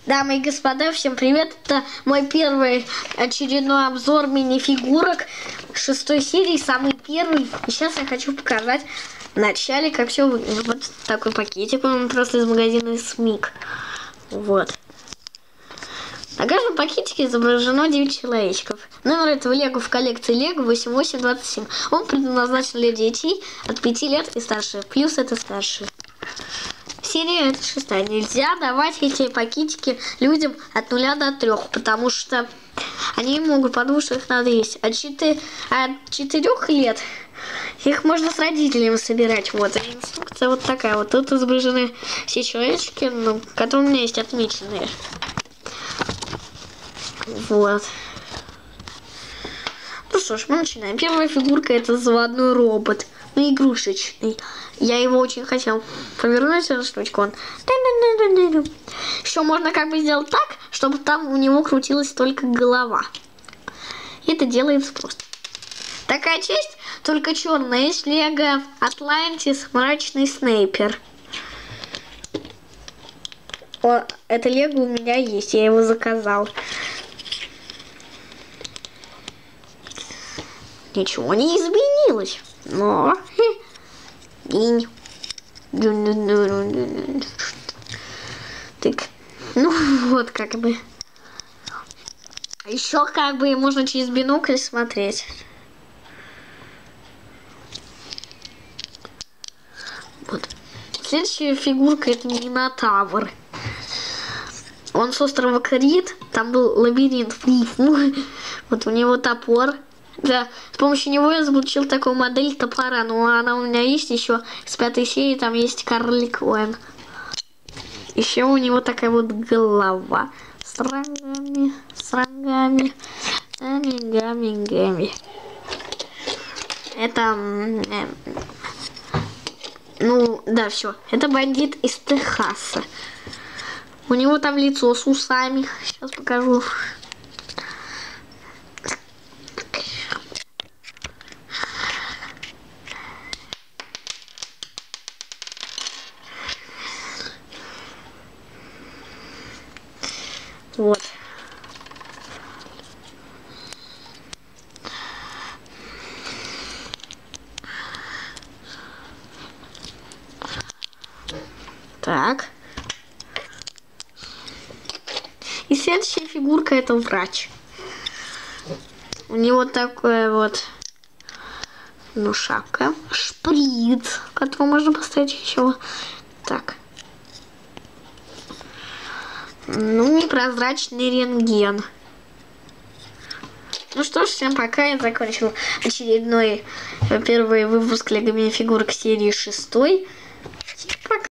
Дамы и господа, всем привет! Это мой первый очередной обзор мини-фигурок 6 серии, самый первый. И сейчас я хочу показать вначале, как все выглядит. Вот такой пакетик, он просто из магазина СМИК. Вот. На каждом пакетике изображено 9 человечков. Номер этого лего в коллекции лего 8827. Он предназначен для детей от 5 лет и старше. Плюс это старше. Серия это 6. Нельзя давать эти пакетики людям от 0 до 3, потому что они могут подумать, что их надо есть. От 4 лет их можно с родителями собирать. Вот инструкция вот такая. Вот тут изображены все человечки, которые у меня есть отмеченные. Вот. Ну что ж, мы начинаем. Первая фигурка — это заводной робот. Ну, игрушечный. Я его очень хотел повернуть, эту штучку. Он... Еще можно как бы сделать так, чтобы там у него крутилась только голова. Это делается просто. Такая часть, только черная. Есть лего Атлантис, мрачный снайпер. О, это лего у меня есть, я его заказал. Ничего не изменилось. Но... Так. Ну вот как бы. Еще как бы можно через бинокль смотреть. Вот. Следующая фигурка — это Минотавр. Он с острова Крит. Там был лабиринт. Вот у него топор. Да, с помощью него я заполучил такую модель топора. Но она у меня есть еще с 5 серии. Там есть карлик Уэн. Еще у него такая вот голова. С рогами, гами. Это... ну, да, все. Это бандит из Техаса. У него там лицо с усами. Сейчас покажу. Вот. Так. И следующая фигурка — это врач. У него такое вот, ну, шапка, шприц, который можно поставить еще. Так. Ну, непрозрачный рентген. Ну что ж, всем пока. Я закончил очередной первый выпуск лего мини-фигурок серии 6. Пока.